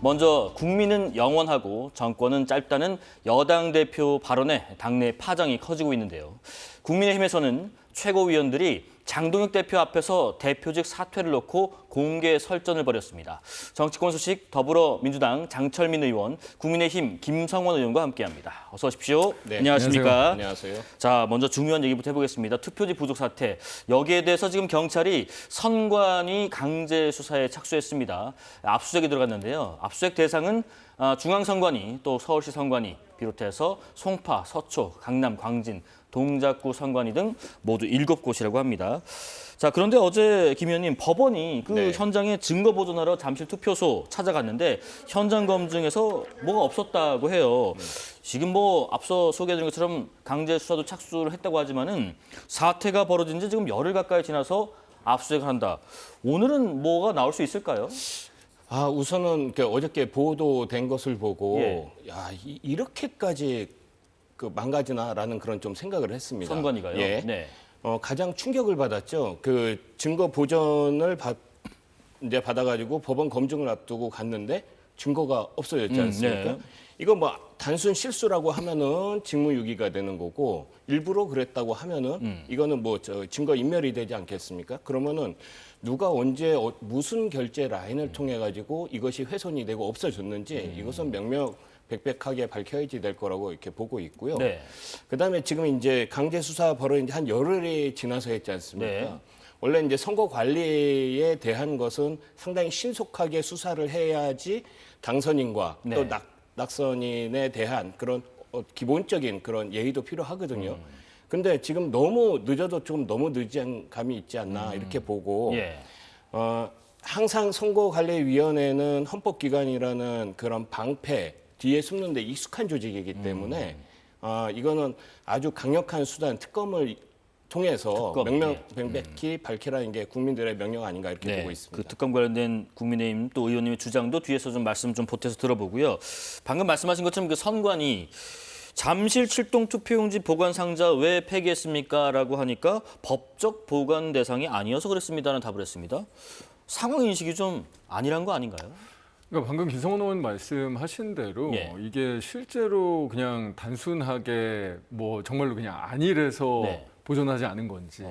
먼저 국민은 영원하고 정권은 짧다는 여당 대표 발언에 당내 파장이 커지고 있는데요. 국민의힘에서는 최고위원들이 장동혁 대표 앞에서 대표직 사퇴를 놓고 공개 설전을 벌였습니다. 정치권 소식 더불어민주당 장철민 의원, 국민의힘 김성원 의원과 함께합니다. 어서 오십시오. 네, 안녕하십니까? 안녕하세요. 자, 먼저 중요한 얘기부터 해보겠습니다. 투표지 부족 사태. 여기에 대해서 지금 경찰이 선관위 강제 수사에 착수했습니다. 압수수색이 들어갔는데요. 압수수색 대상은 중앙선관위, 또 서울시 선관위 비롯해서 송파, 서초, 강남, 광진, 동작구 선관위 등 모두 7곳이라고 합니다. 자, 그런데 어제 김 의원님, 법원이 그 현장에 증거 보존하러 잠실 투표소 찾아갔는데 현장 검증에서 뭐가 없었다고 해요. 지금 뭐 앞서 소개해드린 것처럼 강제 수사도 착수를 했다고 하지만은 사태가 벌어진 지 지금 열흘 가까이 지나서 압수수색을 한다. 오늘은 뭐가 나올 수 있을까요? 우선은 어저께 보도된 것을 보고 예. 이렇게까지 망가지나라는 그런 좀 생각을 했습니다. 선관위가요? 예. 네. 가장 충격을 받았죠. 그 증거 보전을 이제 받아가지고 법원 검증을 앞두고 갔는데 증거가 없어졌지 않습니까? 네. 이거 뭐 단순 실수라고 하면은 직무유기가 되는 거고 일부러 그랬다고 하면은 이거는 뭐 증거 인멸이 되지 않겠습니까? 그러면은 누가 언제 무슨 결제 라인을 통해 가지고 이것이 훼손이 되고 없어졌는지 이것은 명명백백하게 밝혀야지 될 거라고 이렇게 보고 있고요. 네. 그다음에 지금 이제 강제 수사 벌어진 지 한 열흘이 지나서 했지 않습니까? 네. 원래 이제 선거 관리에 대한 것은 상당히 신속하게 수사를 해야지 당선인과 네. 또 낙선인에 대한 그런 기본적인 그런 예의도 필요하거든요. 근데 지금 너무 늦어도 좀 너무 늦은 감이 있지 않나 이렇게 보고 예. 항상 선거관리위원회는 헌법기관이라는 그런 방패 뒤에 숨는 데 익숙한 조직이기 때문에 이거는 아주 강력한 수단 특검을 통해서 명명백백히 밝히라는 게 국민들의 명령 아닌가 이렇게 보고 있습니다. 그 특검 관련된 국민의힘 또 의원님의 주장도 뒤에서 좀 말씀 좀 보태서 들어보고요. 방금 말씀하신 것처럼 그 선관위 잠실 7동 투표용지 보관 상자 왜 폐기했습니까? 라고 하니까 법적 보관 대상이 아니어서 그랬습니다라는 답을 했습니다. 상황 인식이 좀 아니란 거 아닌가요? 그러니까 방금 김성원 의원 말씀하신 대로 예. 이게 실제로 그냥 단순하게 뭐 정말로 그냥 안일해서 네. 보존하지 않은 건지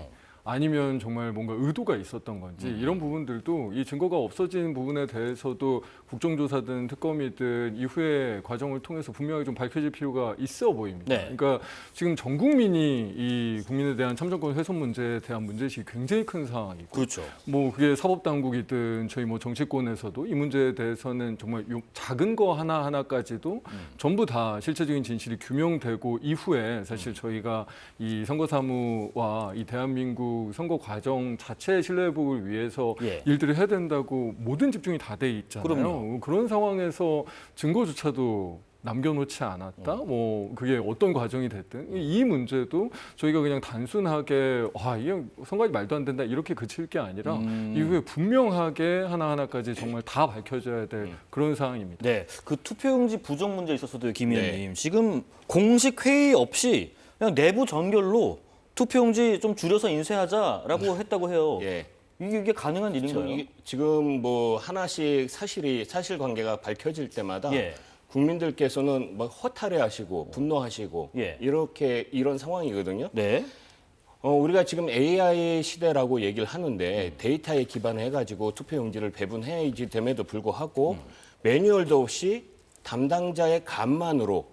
아니면 정말 뭔가 의도가 있었던 건지 이런 부분들도 이 증거가 없어진 부분에 대해서도 국정조사든 특검이든 이후의 과정을 통해서 분명히 좀 밝혀질 필요가 있어 보입니다. 네. 그러니까 지금 전 국민이 이 국민에 대한 참정권 훼손 문제에 대한 문제의식이 굉장히 큰 상황이고 그렇죠. 뭐 그게 사법당국이든 저희 뭐 정치권에서도 이 문제에 대해서는 정말 작은 거 하나하나까지도 전부 다 실체적인 진실이 규명되고 이후에 사실 저희가 이 선거사무와 이 대한민국 선거 과정 자체의 신뢰 회복을 위해서 예. 일들을 해야 된다고 모든 집중이 다 돼 있잖아요. 그럼요. 그런 상황에서 증거조차도 남겨놓지 않았다. 뭐 그게 어떤 과정이 됐든 이 문제도 저희가 그냥 단순하게 이게 선관위 말도 안 된다 이렇게 그칠 게 아니라 이후에 분명하게 하나하나까지 정말 다 밝혀져야 될 그런 상황입니다. 네, 그 투표용지 부족 문제에 있어서도 김 의원님 지금 공식 회의 없이 그냥 내부 전결로 투표용지 좀 줄여서 인쇄하자라고 했다고 해요. 예. 이게 가능한 일인가요? 지금 뭐 하나씩 사실관계가 밝혀질 때마다 예. 국민들께서는 뭐 허탈해하시고 분노하시고 예. 이런 상황이거든요. 네. 우리가 지금 AI 시대라고 얘기를 하는데 데이터에 기반해가지고 투표용지를 배분해야지 됨에도 불구하고 매뉴얼도 없이 담당자의 감만으로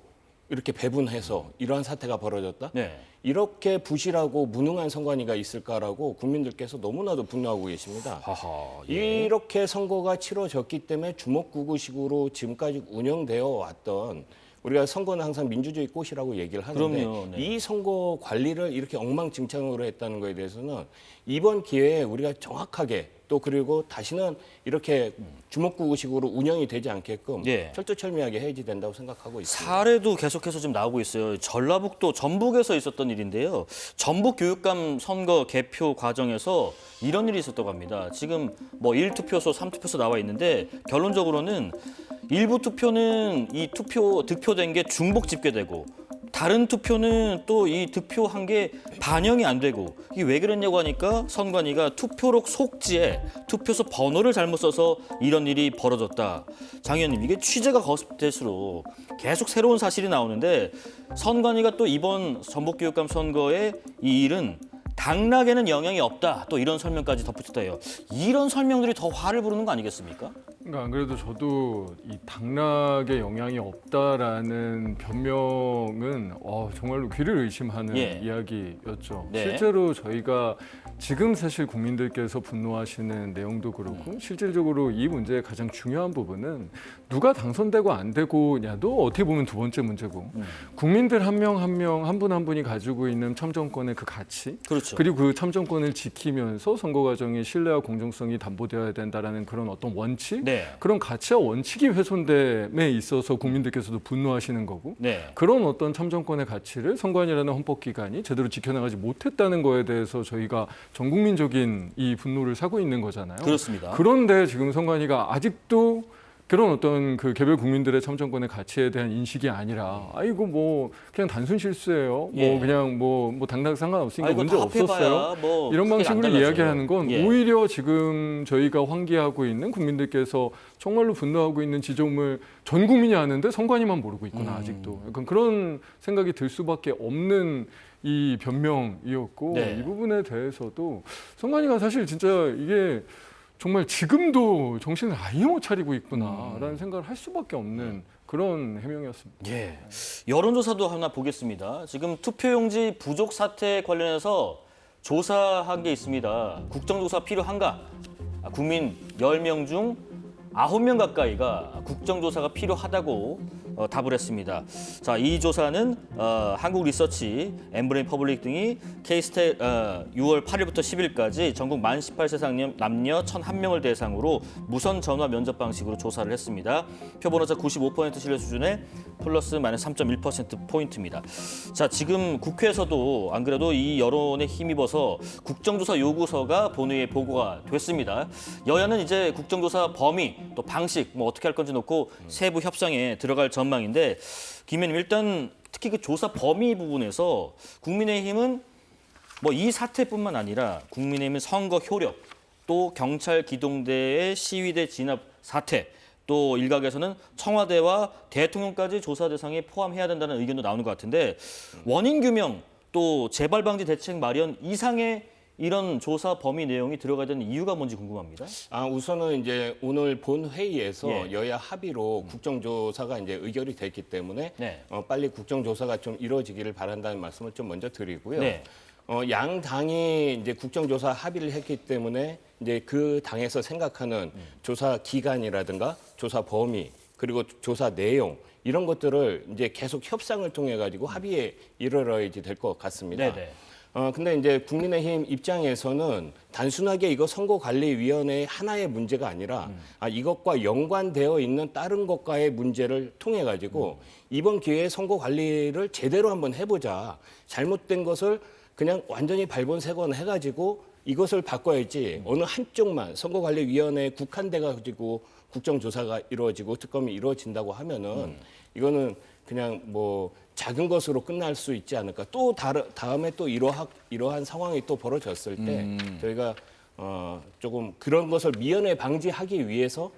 이렇게 배분해서 이러한 사태가 벌어졌다. 네. 이렇게 부실하고 무능한 선관위가 있을까라고 국민들께서 너무나도 분노하고 계십니다. 하하. 이렇게 선거가 치러졌기 때문에 주먹구구식으로 지금까지 운영되어 왔던 우리가 선거는 항상 민주주의 꽃이라고 얘기를 하는데 그럼요. 네. 이 선거 관리를 이렇게 엉망진창으로 했다는 것에 대해서는 이번 기회에 우리가 정확하게 또 그리고 다시는 이렇게 주먹구구식으로 운영이 되지 않게끔 예. 철두철미하게 해야지 된다고 생각하고 있습니다. 사례도 계속해서 지금 나오고 있어요. 전라북도 전북에서 있었던 일인데요. 전북 교육감 선거 개표 과정에서 이런 일이 있었다고 합니다. 지금 뭐 1투표소, 3투표소 나와 있는데 결론적으로는 일부 투표는 이 득표된 게 중복 집계되고 다른 투표는 또 이 득표한 게 반영이 안 되고 이게 왜 그랬냐고 하니까 선관위가 투표록 속지에 투표소 번호를 잘못 써서 이런 일이 벌어졌다. 장 의원님, 이게 취재가 거듭될수록 계속 새로운 사실이 나오는데 선관위가 또 이번 전북교육감 선거에 이 일은 당락에는 영향이 없다. 또 이런 설명까지 덧붙였다 해요. 이런 설명들이 더 화를 부르는 거 아니겠습니까? 그러니까 안 그래도 저도 이 당락에 영향이 없다라는 변명은 정말로 귀를 의심하는 예. 이야기였죠. 네. 실제로 저희가 지금 사실 국민들께서 분노하시는 내용도 그렇고 실질적으로 이 문제의 가장 중요한 부분은 누가 당선되고 안 되고냐도 어떻게 보면 두 번째 문제고 국민들 한 명 한 명 한 분 한 분이 가지고 있는 참정권의 그 가치 그렇죠. 그리고 그 참정권을 지키면서 선거 과정의 신뢰와 공정성이 담보되어야 된다라는 그런 어떤 원칙 네. 그런 가치와 원칙이 훼손됨에 있어서 국민들께서도 분노하시는 거고 네. 그런 어떤 참정권의 가치를 선관위라는 헌법기관이 제대로 지켜나가지 못했다는 거에 대해서 저희가 전 국민적인 이 분노를 사고 있는 거잖아요. 그렇습니다. 그런데 지금 선관위가 아직도 그런 어떤 그 개별 국민들의 참정권의 가치에 대한 인식이 아니라 아이고 뭐 그냥 단순 실수예요. 예. 뭐 그냥 뭐 당락 상관없으니까 아이고, 문제 다 없었어요. 합해봐야 뭐 이런 크게 안 방식으로 달라져요. 이야기하는 건 예. 오히려 지금 저희가 환기하고 있는 국민들께서 정말로 분노하고 있는 지점을 전 국민이 아는데 선관위만 모르고 있구나 아직도. 약간 그런 생각이 들 수밖에 없는 이 변명이었고 네. 이 부분에 대해서도 선관위가 사실 진짜 이게 정말 지금도 정신을 아예 못 차리고 있구나라는 생각을 할 수밖에 없는 그런 해명이었습니다. 예. 여론조사도 하나 보겠습니다. 지금 투표용지 부족 사태 관련해서 조사한 게 있습니다. 국정조사 필요한가? 국민 10명 중 9명 가까이가 국정조사가 필요하다고 답을 했습니다. 자, 이 조사는 한국리서치, 엠브레인 퍼블릭 등이 K스탯 6월 8일부터 10일까지 전국 만 18세 남녀 1,001명을 대상으로 무선 전화 면접 방식으로 조사를 했습니다. 표본오차 95% 신뢰 수준에 플러스 마이너스 3.1%포인트입니다. 자, 지금 국회에서도 안 그래도 이 여론에 힘입어서 국정조사 요구서가 본회의에 보고가 됐습니다. 여야는 이제 국정조사 범위 또 방식 뭐 어떻게 할 건지 놓고 세부 협상에 들어갈 전망인데 김 의원님, 일단 특히 그 조사 범위 부분에서 국민의힘은 뭐 이 사태뿐만 아니라 국민의힘은 선거 효력 또 경찰 기동대의 시위대 진압 사태 또 일각에서는 청와대와 대통령까지 조사 대상에 포함해야 된다는 의견도 나오는 것 같은데 원인 규명 또 재발 방지 대책 마련 이상의 이런 조사 범위 내용이 들어가야 되는 이유가 뭔지 궁금합니다. 우선은 이제 오늘 본 회의에서 예. 여야 합의로 국정조사가 이제 의결이 됐기 때문에 네. 빨리 국정조사가 좀 이루어지기를 바란다는 말씀을 좀 먼저 드리고요. 네. 양 당이 이제 국정조사 합의를 했기 때문에 이제 그 당에서 생각하는 조사 기간이라든가 조사 범위 그리고 조사 내용 이런 것들을 이제 계속 협상을 통해 가지고 합의에 이르러야지 될 것 같습니다. 네네. 근데 이제 국민의힘 입장에서는 단순하게 이거 선거관리위원회의 하나의 문제가 아니라 이것과 연관되어 있는 다른 것과의 문제를 통해 가지고 이번 기회에 선거관리를 제대로 한번 해보자. 잘못된 것을 그냥 완전히 발본색원 해가지고 이것을 바꿔야지 어느 한쪽만 선거관리위원회에 국한돼 가지고 국정조사가 이루어지고 특검이 이루어진다고 하면은 이거는 그냥 뭐 작은 것으로 끝날 수 있지 않을까. 또 다음에 또 이러한 상황이 또 벌어졌을 때 저희가 조금 그런 것을 미연에 방지하기 위해서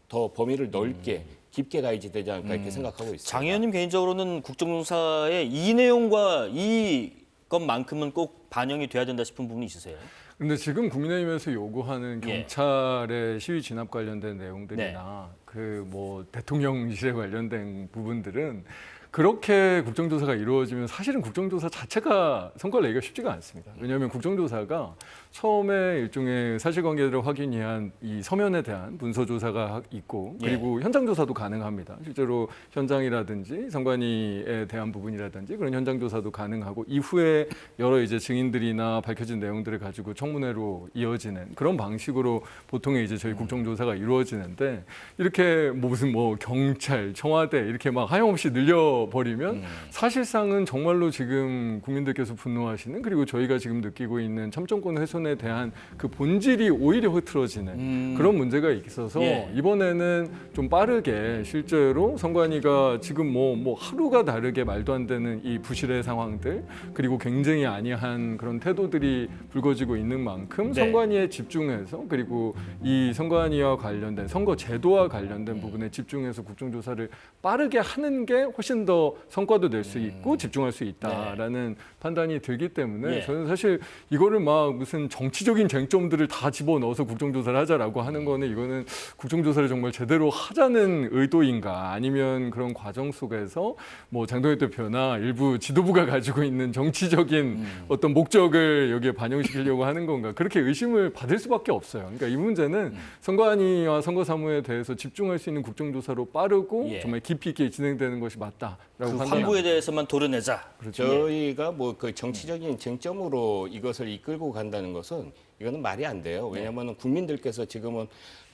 더 범위를 넓게 깊게 가야지 되지 않을까 이렇게 생각하고 있습니다. 장 의원님 개인적으로는 국정조사의 이 내용과 이것만큼은 꼭 반영이 돼야 된다 싶은 부분이 있으세요? 근데 지금 국민의힘에서 요구하는 예. 경찰의 시위 진압 관련된 내용들이나 그 뭐 대통령실에 관련된 부분들은 그렇게 국정조사가 이루어지면 사실은 국정조사 자체가 성과를 내기가 쉽지가 않습니다. 왜냐하면 국정조사가 처음에 일종의 사실관계를 확인이 한 이 서면에 대한 문서조사가 있고 그리고 현장조사도 가능합니다. 실제로 현장이라든지 선관위에 대한 부분이라든지 그런 현장조사도 가능하고 이후에 여러 이제 증인들이나 밝혀진 내용들을 가지고 청문회로 이어지는 그런 방식으로 보통의 이제 저희 국정조사가 이루어지는데 이렇게 뭐 무슨 뭐 경찰, 청와대 이렇게 막 하염없이 늘려 버리면 사실상은 정말로 지금 국민들께서 분노하시는 그리고 저희가 지금 느끼고 있는 참정권 훼손에 대한 그 본질이 오히려 흐트러지는 그런 문제가 있어서 예. 이번에는 좀 빠르게 실제로 선관위가 지금 뭐 하루가 다르게 말도 안 되는 이 부실의 상황들 그리고 굉장히 아니한 그런 태도들이 불거지고 있는 만큼 네. 선관위에 집중해서 그리고 이 선관위와 관련된 선거 제도와 관련된 부분에 집중해서 국정조사를 빠르게 하는 게 훨씬 더 성과도 낼 수 있고 집중할 수 있다라는 판단이 들기 때문에 예. 저는 사실 이거를 막 무슨 정치적인 쟁점들을 다 집어넣어서 국정조사를 하자라고 하는 거는 이거는 국정조사를 정말 제대로 하자는 의도인가 아니면 그런 과정 속에서 뭐 장동혁 대표나 일부 지도부가 가지고 있는 정치적인 어떤 목적을 여기에 반영시키려고 하는 건가 그렇게 의심을 받을 수밖에 없어요. 그러니까 이 문제는 선관위와 선거사무에 대해서 집중할 수 있는 국정조사로 빠르고 예. 정말 깊이 있게 진행되는 것이 맞다라고 그 판단합니다. 황부에 대해서만 도려내자. 저희가 뭐 그 정치적인 쟁점으로 이것을 이끌고 간다는 것은 이거는 말이 안 돼요. 왜냐하면 국민들께서 지금은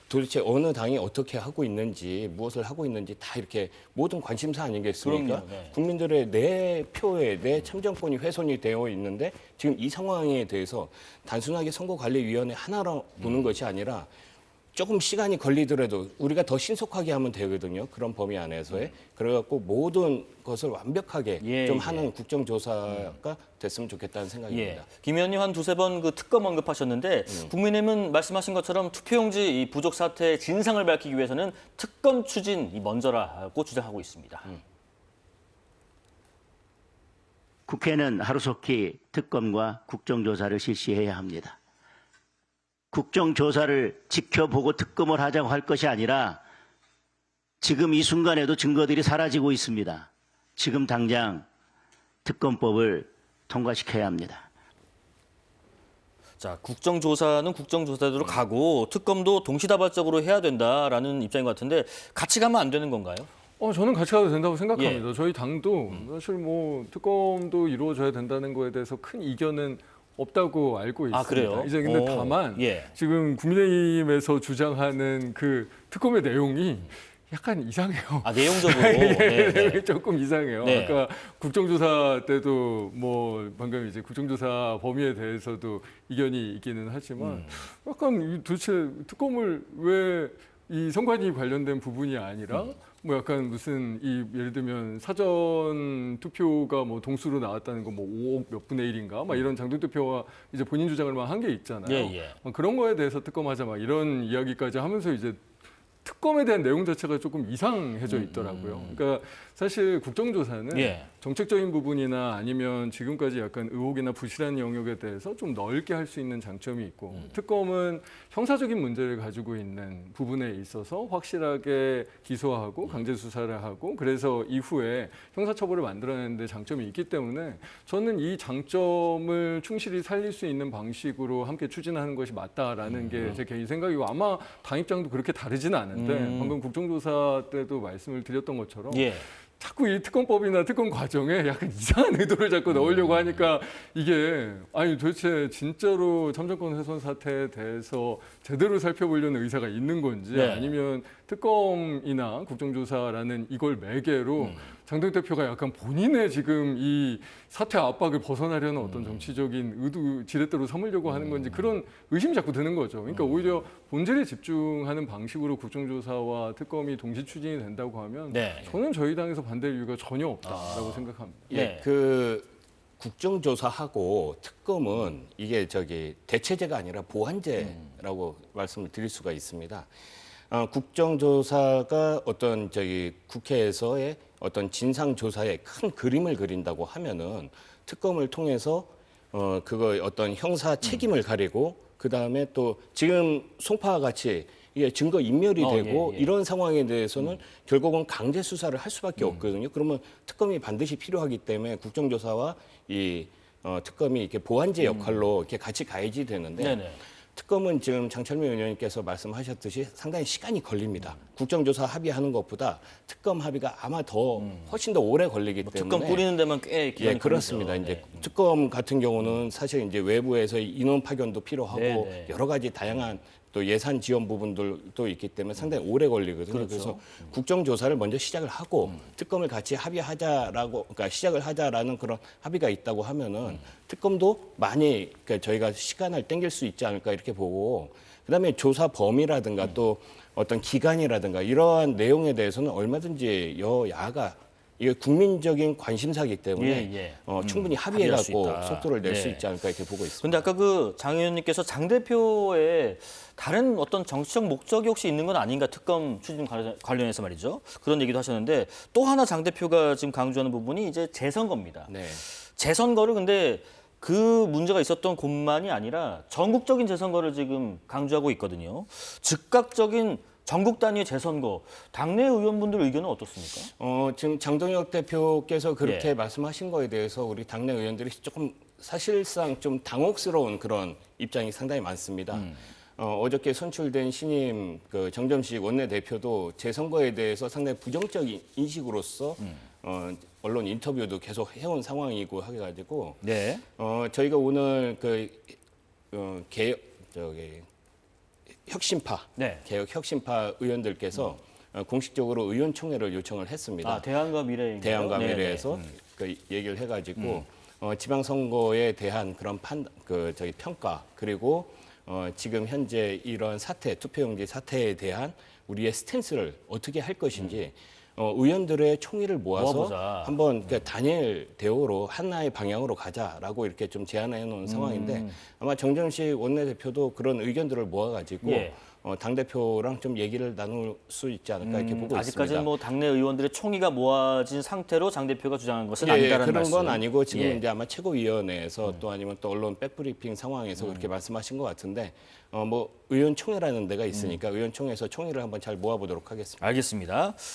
도대체 어느 당이 어떻게 하고 있는지 무엇을 하고 있는지 다 이렇게 모든 관심사 아니겠습니까? 그럼요, 네. 국민들의 내 표에 내 참정권이 훼손이 되어 있는데 지금 이 상황에 대해서 단순하게 선거관리위원회 하나로 보는 것이 아니라 조금 시간이 걸리더라도 우리가 더 신속하게 하면 되거든요. 그런 범위 안에서의. 그래갖고 모든 것을 완벽하게 예, 좀 예. 하는 국정조사가 됐으면 좋겠다는 예. 생각입니다. 김 의원님 한 두세 번 그 특검 언급하셨는데 국민의힘은 말씀하신 것처럼 투표용지 이 부족 사태의 진상을 밝히기 위해서는 특검 추진이 먼저라고 주장하고 있습니다. 국회는 하루속히 특검과 국정조사를 실시해야 합니다. 국정조사를 지켜보고 특검을 하자고 할 것이 아니라 지금 이 순간에도 증거들이 사라지고 있습니다. 지금 당장 특검법을 통과시켜야 합니다. 자, 국정조사는 국정조사대로 가고 특검도 동시다발적으로 해야 된다라는 입장인 것 같은데 같이 가면 안 되는 건가요? 저는 같이 가도 된다고 생각합니다. 예. 저희 당도 사실 뭐 특검도 이루어져야 된다는 거에 대해서 큰 이견은 없다고 알고 있습니다. 아, 그래요? 이제 근데 오, 다만 예. 지금 국민의힘에서 주장하는 그 특검의 내용이 약간 이상해요. 아, 내용적으로. 네, 네. 조금 이상해요. 네. 아까 국정조사 때도 뭐 방금 이제 국정조사 범위에 대해서도 이견이 있기는 하지만 약간 도대체 특검을 왜 이 선관위 관련된 부분이 아니라 뭐 약간 무슨 이 예를 들면 사전 투표가 뭐 동수로 나왔다는 거 뭐 5억 몇 분의 1인가 막 이런 장동 대표가 이제 본인 주장을 막 한 게 있잖아요. 예, 예. 막 그런 거에 대해서 특검하자 막 이런 이야기까지 하면서 이제 특검에 대한 내용 자체가 조금 이상해져 있더라고요. 그러니까 사실 국정조사는 예. 정책적인 부분이나 아니면 지금까지 약간 의혹이나 부실한 영역에 대해서 좀 넓게 할 수 있는 장점이 있고 특검은 형사적인 문제를 가지고 있는 부분에 있어서 확실하게 기소하고 강제 수사를 하고 그래서 이후에 형사처벌을 만들어내는데 장점이 있기 때문에 저는 이 장점을 충실히 살릴 수 있는 방식으로 함께 추진하는 것이 맞다라는 게 제 개인 생각이고 아마 당 입장도 그렇게 다르지는 않은데 방금 국정조사 때도 말씀을 드렸던 것처럼 예. 자꾸 이 특검법이나 특검 과정에 약간 이상한 의도를 자꾸 넣으려고 하니까 이게 아니 도대체 진짜로 참정권 훼손 사태에 대해서 제대로 살펴보려는 의사가 있는 건지 네. 아니면 특검이나 국정조사라는 이걸 매개로 장동혁 대표가 약간 본인의 지금 이 사퇴 압박을 벗어나려는 어떤 정치적인 의도 지렛대로 삼으려고 하는 건지 그런 의심이 자꾸 드는 거죠. 그러니까 오히려 본질에 집중하는 방식으로 국정조사와 특검이 동시 추진이 된다고 하면 네. 저는 저희 당에서 반대할 이유가 전혀 없다라고 생각합니다. 네. 예, 그 국정조사하고 특검은 이게 대체제가 아니라 보완제라고 말씀을 드릴 수가 있습니다. 국정조사가 어떤 국회에서의 어떤 진상조사의 큰 그림을 그린다고 하면은 특검을 통해서 그거 어떤 형사 책임을 가리고 그 다음에 또 지금 송파와 같이 이게 증거 인멸이 되고 예, 예. 이런 상황에 대해서는 결국은 강제 수사를 할 수밖에 없거든요. 그러면 특검이 반드시 필요하기 때문에 국정조사와 이 특검이 이렇게 보완제 역할로 이렇게 같이 가야지 되는데 네네. 특검은 지금 장철민 의원님께서 말씀하셨듯이 상당히 시간이 걸립니다. 국정조사 합의하는 것보다 특검 합의가 아마 더 훨씬 더 오래 걸리기 때문에 특검 꾸리는 데만 꽤 기간이 예, 그렇습니다. 걸리죠. 이제 네. 특검 같은 경우는 사실 이제 외부에서 인원 파견도 필요하고 네, 네. 여러 가지 다양한 또 예산 지원 부분들도 있기 때문에 상당히 오래 걸리거든요. 그렇죠. 그래서 국정조사를 먼저 시작을 하고 특검을 같이 합의하자라고, 그러니까 시작을 하자라는 그런 합의가 있다고 하면은 특검도 많이, 그러니까 저희가 시간을 땡길 수 있지 않을까 이렇게 보고, 그다음에 조사 범위라든가 또 어떤 기간이라든가 이러한 내용에 대해서는 얼마든지 여야가 이게 국민적인 관심사이기 때문에 충분히 합의할 수 합의해갖고 있다. 속도를 낼 수 네. 있지 않을까 이렇게 보고 있습니다. 그런데 아까 그 장 의원님께서 장 대표의 다른 어떤 정치적 목적이 혹시 있는 건 아닌가, 특검 추진 관련해서 말이죠. 그런 얘기도 하셨는데, 또 하나 장 대표가 지금 강조하는 부분이 이제 재선거입니다. 네. 재선거를 근데 그 문제가 있었던 곳만이 아니라 전국적인 재선거를 지금 강조하고 있거든요. 즉각적인 전국 단위의 재선거, 당내 의원분들 의견은 어떻습니까? 지금 장동혁 대표께서 그렇게 예. 말씀하신 거에 대해서 우리 당내 의원들이 조금 사실상 좀 당혹스러운 그런 입장이 상당히 많습니다. 어저께 선출된 신임 그 정점식 원내대표도 재선거에 대해서 상당히 부정적 인식으로서 언론 인터뷰도 계속 해온 상황이고 해가지고 네. 저희가 오늘 혁신파, 네. 개혁 혁신파 의원들께서 공식적으로 의원총회를 요청을 했습니다. 아, 대한과 미래. 대안과 미래에서 그 얘기를 해가지고 지방선거에 대한 그런 평가, 그리고 지금 현재 이런 사태, 투표용지 사태에 대한 우리의 스탠스를 어떻게 할 것인지 의원들의 총의를 모아서 모아보자. 한번 단일 대우로 하나의 방향으로 가자라고 이렇게 좀 제안해 놓은 상황인데, 아마 정정식 원내대표도 그런 의견들을 모아가지고 예. 당대표랑 좀 얘기를 나눌 수 있지 않을까 이렇게 보고 아직까지는 있습니다. 뭐 당내 의원들의 총의가 모아진 상태로 장 대표가 주장한 것은 예, 아니다라는 그런 말씀. 건 아니고 지금 예. 이제 아마 최고위원회에서 또 아니면 또 언론 백브리핑 상황에서 그렇게 말씀하신 것 같은데, 뭐 의원총회라는 데가 있으니까 의원총회에서 총의를 한번 잘 모아보도록 하겠습니다. 알겠습니다.